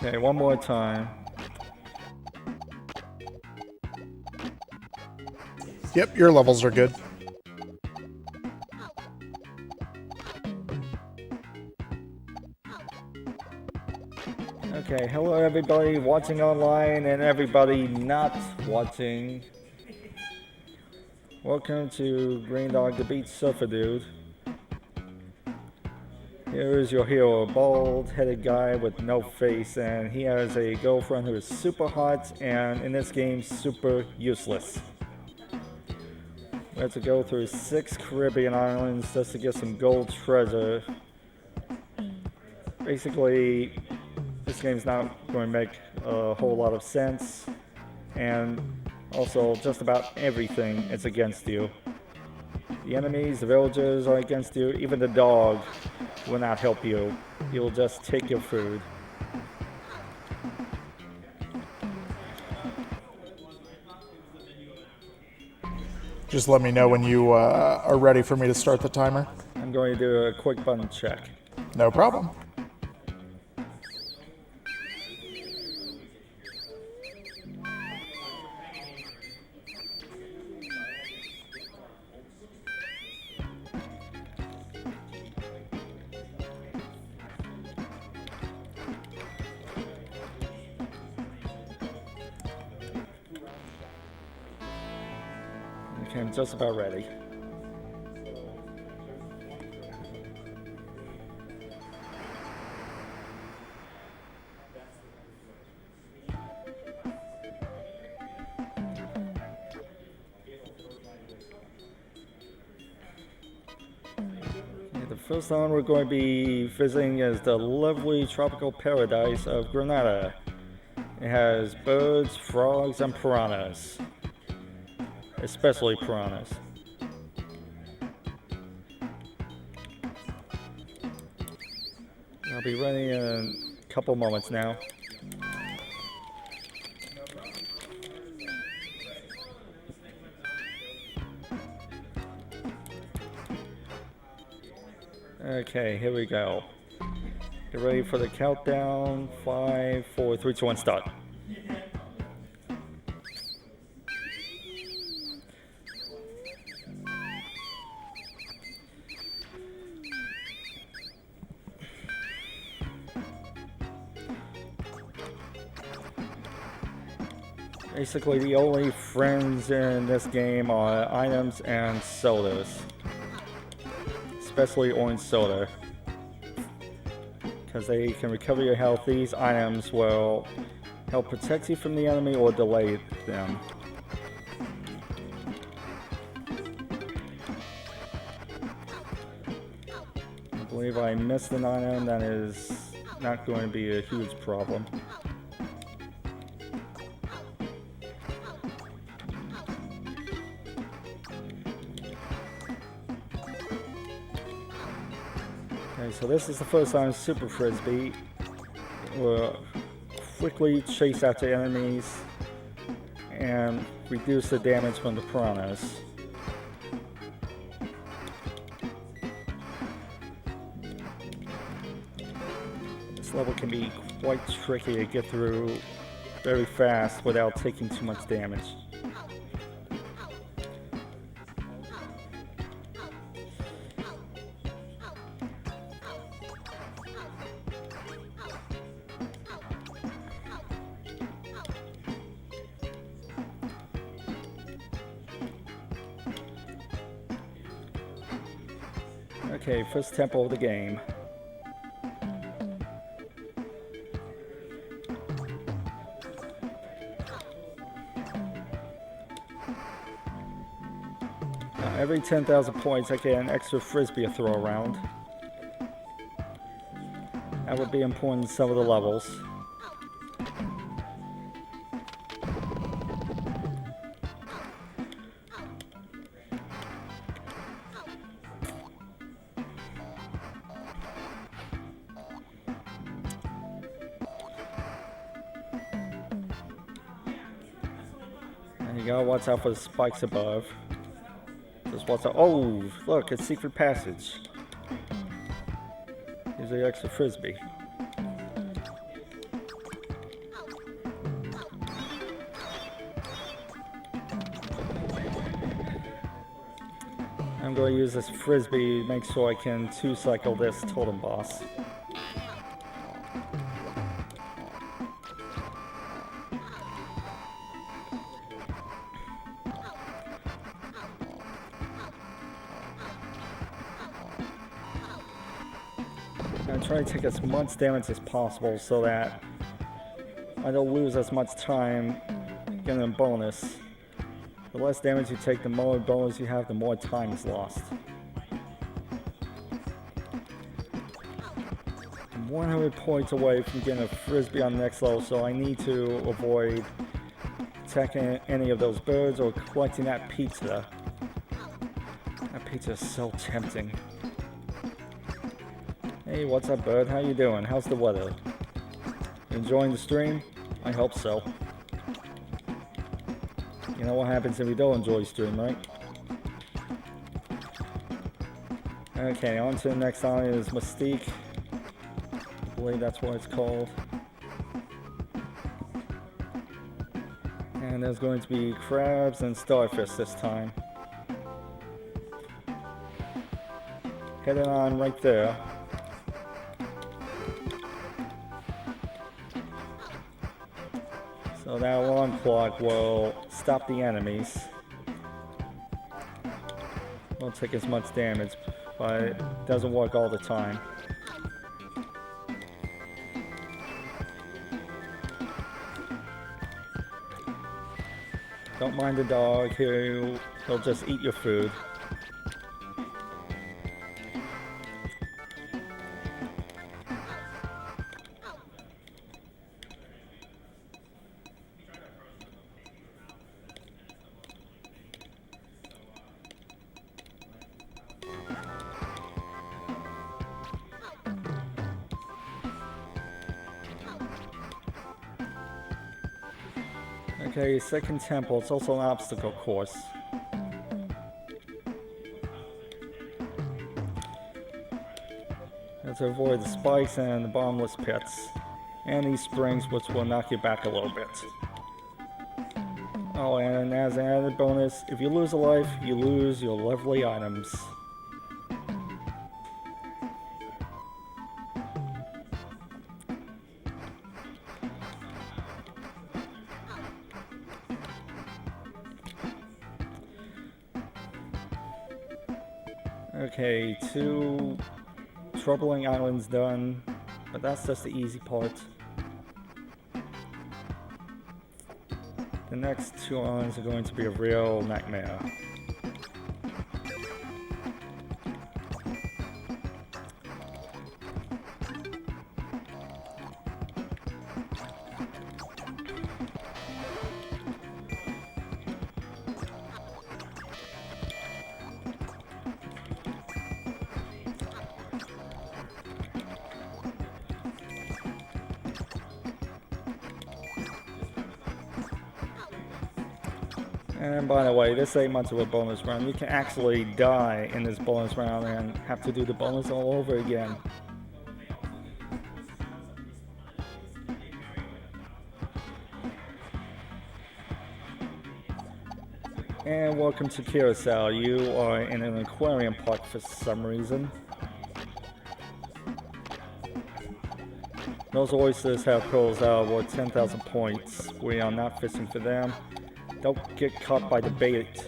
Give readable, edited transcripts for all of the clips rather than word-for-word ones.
Okay, one more time. Yep, your levels are good. Okay, hello everybody watching online and everybody not watching. Welcome to GreenDog the Beach Surfer Dude. Here is your hero, a bald-headed guy with no face, and he has a girlfriend who is super hot and in this game super useless. We have to go through 6 Caribbean islands just to get some gold treasure. Basically, this game's not going to make a whole lot of sense, and also just about everything is against you. The enemies, the villagers are against you, even the dog will not help you. He will just take your food. Just let me know when you are ready for me to start the timer. I'm going to do a quick button check. No problem. Okay, I'm just about ready. The first island we're going to be visiting is the lovely tropical paradise of Grenada. It has birds, frogs, and piranhas. Especially piranhas. I'll be running in a couple moments now. Okay, here we go. Get ready for the countdown. 5, 4, 3, 2, 1, start. Basically, the only friends in this game are items and sodas. Especially orange soda. Because they can recover your health. These items will help protect you from the enemy or delay them. I believe I missed an item. That is not going to be a huge problem. Okay, so this is the first time Super Frisbee will quickly chase after enemies and reduce the damage from the piranhas. This level can be quite tricky to get through very fast without taking too much damage. Okay, first tempo of the game. Every 10,000 points I get an extra frisbee to throw around. That would be important in some of the levels. And you gotta watch out for the spikes above. Just watch out. Oh, look, it's secret passage. Here's the extra frisbee. I'm going to use this frisbee to make sure I can 2-cycle this totem boss. I'm trying to take as much damage as possible so that I don't lose as much time getting a bonus. The less damage you take, the more bonus you have, the more time is lost. I'm 100 points away from getting a frisbee on the next level, so I need to avoid attacking any of those birds or collecting that pizza. That pizza is so tempting. Hey, what's up, bird? How you doing? How's the weather? Enjoying the stream? I hope so. You know what happens if you don't enjoy the stream, right? Okay, on to the next item is Mystique. I believe that's what it's called. And there's going to be crabs and starfish this time. Heading on right there. So that alarm clock will stop the enemies. Won't take as much damage, but it doesn't work all the time. Don't mind the dog, he'll just eat your food. Okay, second temple, it's also an obstacle course. You have to avoid the spikes and the bottomless pits. And these springs, which will knock you back a little bit. Oh, and as an added bonus, if you lose a life, you lose your lovely items. Okay, 2 troubling islands done, but that's just the easy part. The next 2 islands are going to be a real nightmare. And by the way, this ain't much of a bonus round. You can actually die in this bonus round and have to do the bonus all over again. And welcome to Curacao. You are in an aquarium park for some reason. Those oysters have pearls that are worth 10,000 points. We are not fishing for them. Don't get caught by the bait.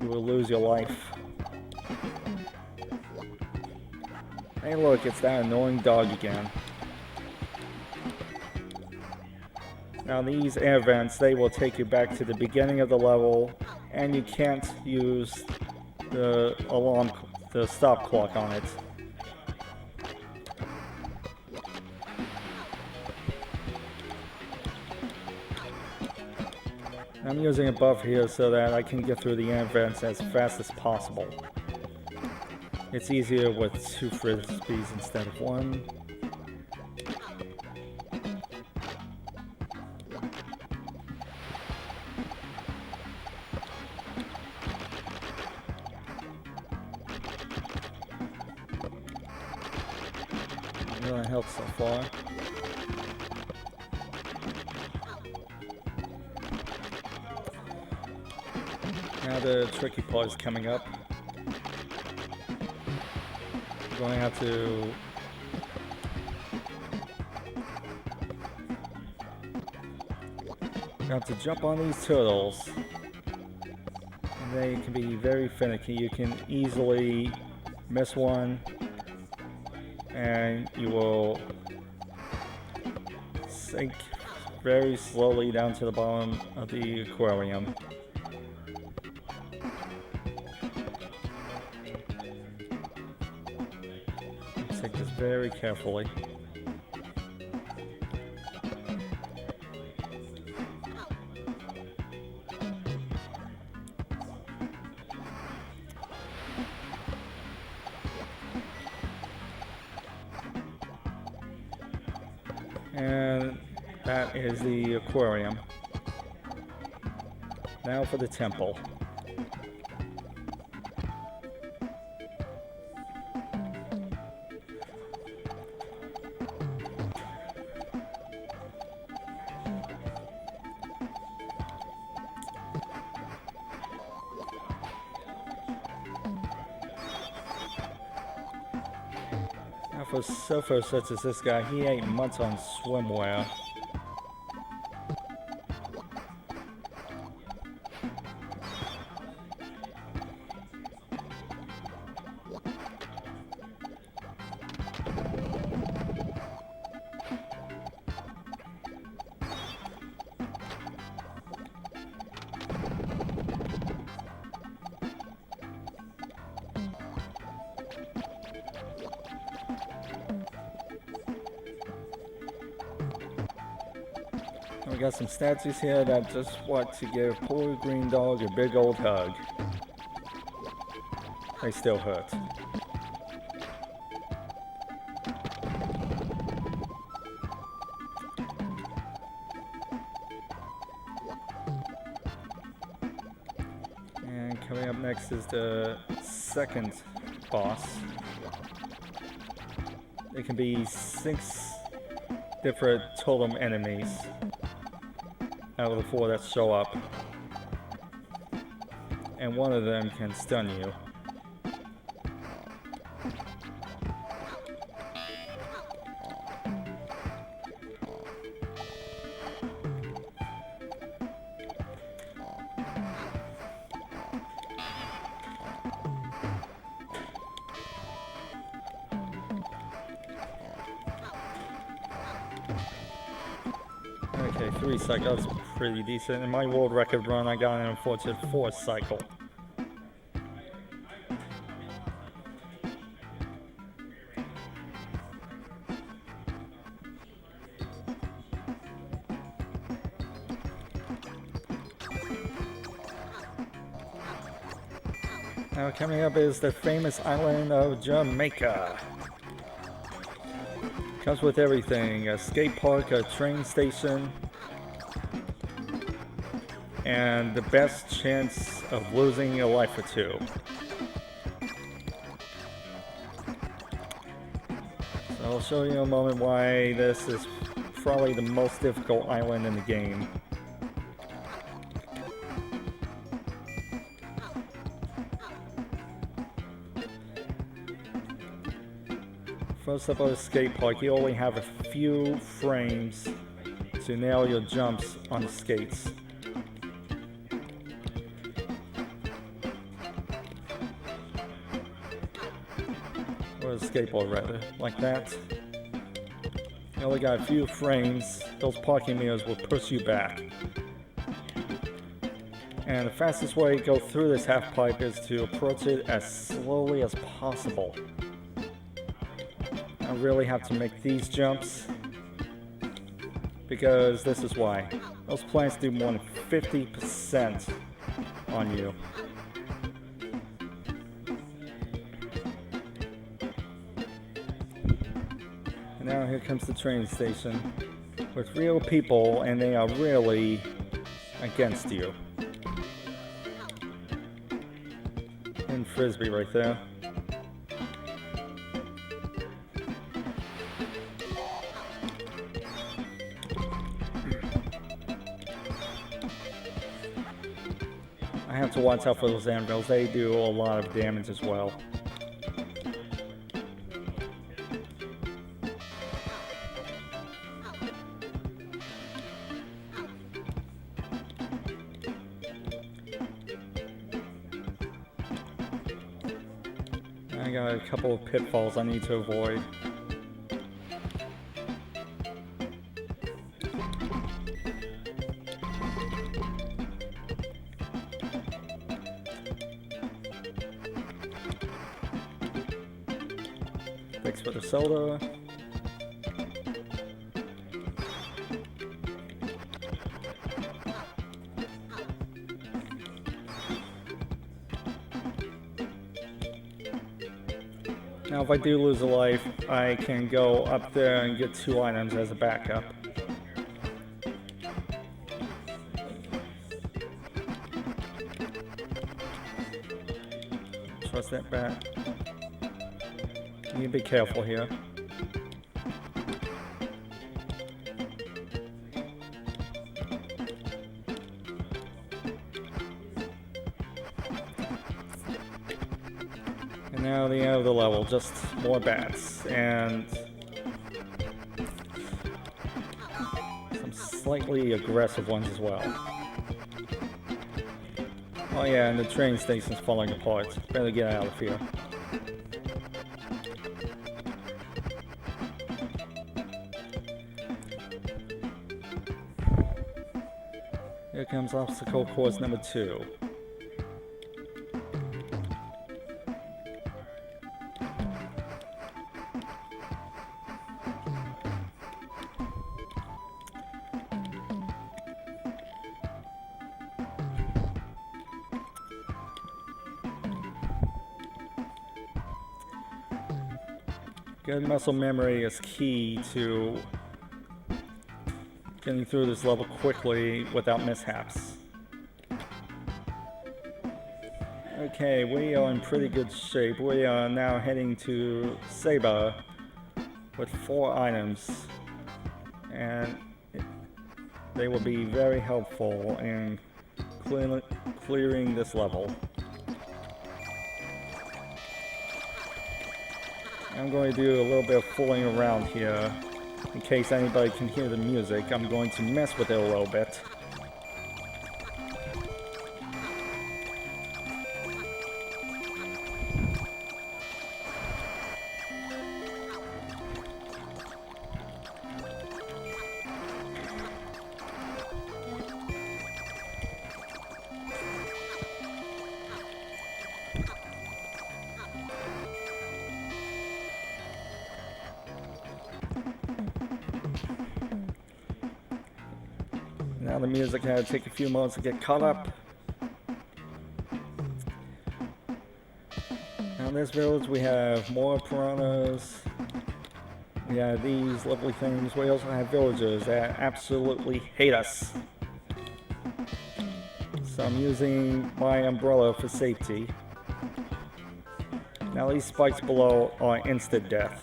You will lose your life. Hey look, it's that annoying dog again. Now these air vents, they will take you back to the beginning of the level, and you can't use the stop clock on it. I'm using a buff here so that I can get through the air vents as fast as possible. It's easier with 2 frisbees instead of 1. Really helps so far. Now the tricky part is coming up. You're going to have to jump on these turtles. And they can be very finicky. You can easily miss one, and you will sink very slowly down to the bottom of the aquarium. Take this very carefully. And that is the aquarium. Now for the temple. Now for surfer such as this guy, he ate months on swimwear. We got some statues here that just want to give poor GreenDog a big old hug. They still hurt. And coming up next is the second boss. There can be 6 different totem enemies out of the 4 that show up, and one of them can stun you. Okay, 3 cycles, pretty decent. In my world record run, I got an unfortunate 4th cycle. Now coming up is the famous island of Jamaica. Comes with everything, a skate park, a train station, and the best chance of losing a life or 2. So I'll show you in a moment why this is probably the most difficult island in the game. First up on the skate park, you only have a few frames to nail your jumps on the skates. Or a skateboard rather, like that. You only got a few frames, those parking mirrors will push you back. And the fastest way to go through this half pipe is to approach it as slowly as possible. I really have to make these jumps because this is why. Those plants do more than 50% on you. And now here comes the train station with real people, and they are really against you. And Frisbee right there. I have to watch out for those anvils. They do a lot of damage as well. got a couple of pitfalls I need to avoid. Thanks for the soda. Now if I do lose a life, I can go up there and get 2 items as a backup. Trust that bat. You need to be careful here. And now the end of the level, just more bats and some slightly aggressive ones as well. Oh yeah, and the train station's falling apart. Better get out of here. Here comes obstacle course number 2. Good muscle memory is key to getting through this level quickly without mishaps. Okay, we are in pretty good shape. We are now heading to Saber with 4 items, and they will be very helpful in clearing this level. I'm going to do a little bit of fooling around here. In case anybody can hear the music, I'm going to mess with it a little bit. Now the music had to take a few moments to get caught up. Now in this village we have more piranhas. We have these lovely things. We also have villagers that absolutely hate us. So I'm using my umbrella for safety. Now these spikes below are instant death.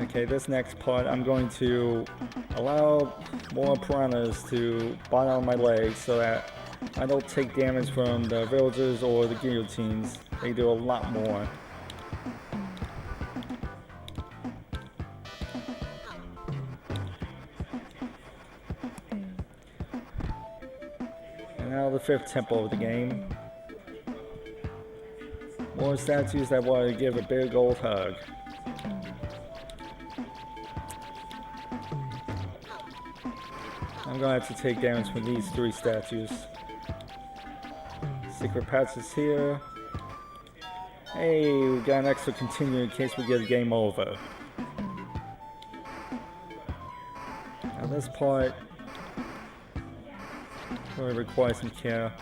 Okay, this next part I'm going to allow more piranhas to bite on my legs so that I don't take damage from the villagers or the guillotines. They do a lot more. And now the 5th temple of the game. More statues that want to give a big old hug. I'm going to have to take damage from these 3 statues. Secret patches here. Hey, we got an extra continue in case we get a game over. Now this part really requires some care.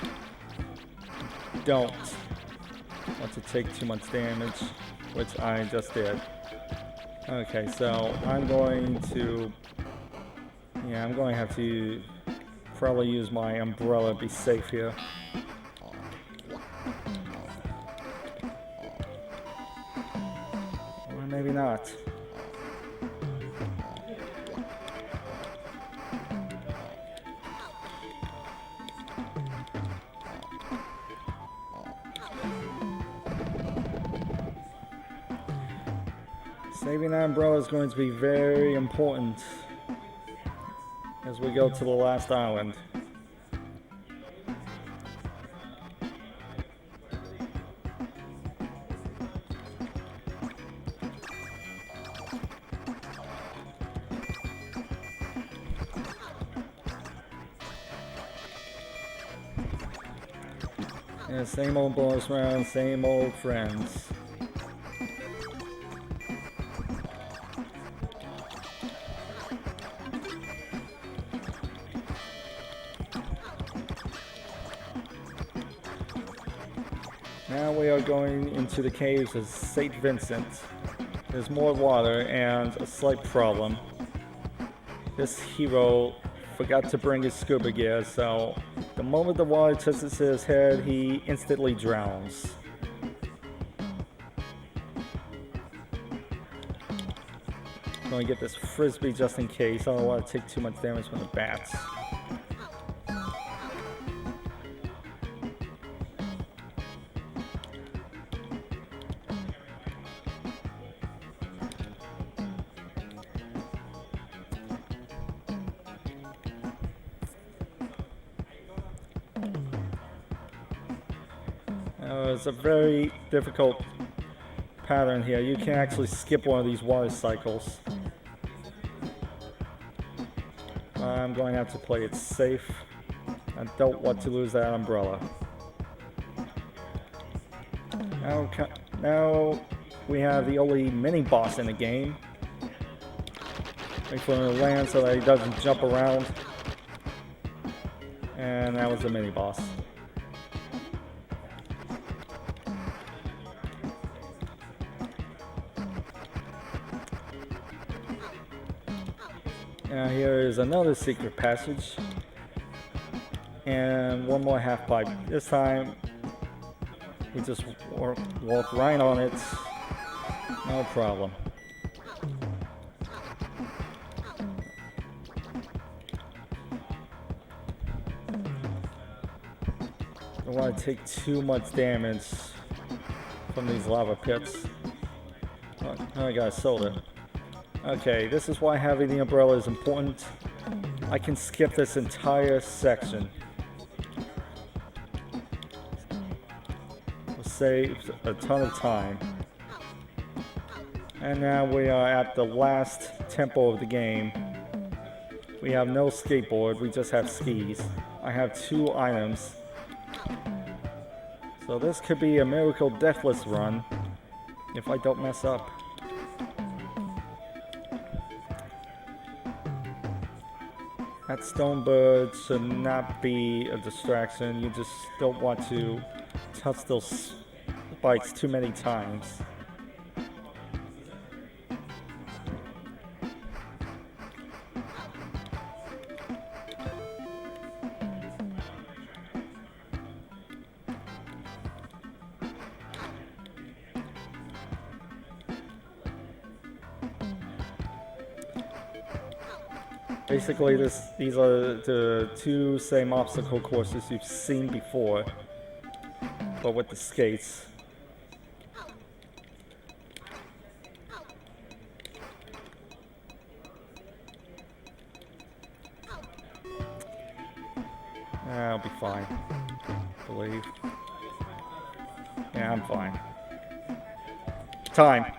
Don't want to take too much damage, which I just did. Okay, so I'm going to have to probably use my umbrella to be safe here. Or maybe not. Saving that umbrella is going to be very important as we go to the last island. Yeah, same old bonus round, same old friends. Now we are going into the caves of St. Vincent. There's more water and a slight problem. This hero forgot to bring his scuba gear, so the moment the water touches his head, he instantly drowns. I'm going to get this frisbee just in case. I don't want to take too much damage from the bats. It's a very difficult pattern here. You can actually skip one of these water cycles. I'm going to have to play it safe. I don't want to lose that umbrella. Now we have the only mini boss in the game. Wait for him to land so that he doesn't jump around. And that was the mini boss. Now here is another secret passage. And one more half pipe. This time, we just walk right on it. No problem. Don't want to take too much damage from these lava pits. Oh, I got a soda. Okay, this is why having the umbrella is important. I can skip this entire section. We'll save a ton of time. And now we are at the last tempo of the game. We have no skateboard, we just have skis. I have 2 items. So this could be a miracle deathless run if I don't mess up. That stone bird should not be a distraction. You just don't want to touch those spikes too many times. Basically, these are the 2 same obstacle courses you've seen before, but with the skates. I'll be fine, I believe. Yeah, I'm fine. Time.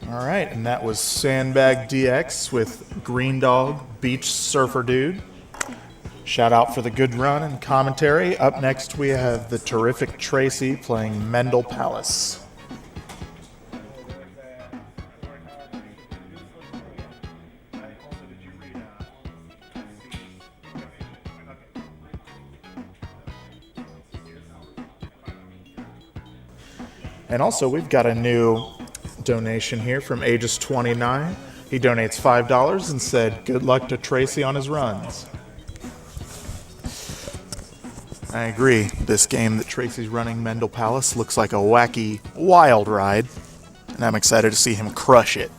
All right, and that was SandBagDX with GreenDog, Beach Surfer Dude. Shout out for the good run and commentary. Up next, we have the terrific Tracy playing Mendel Palace. And also, we've got a new donation here from Aegis 29. He donates $5 and said, good luck to Tracy on his runs. I agree. This game that Tracy's running, Mendel Palace, looks like a wacky, wild ride. And I'm excited to see him crush it.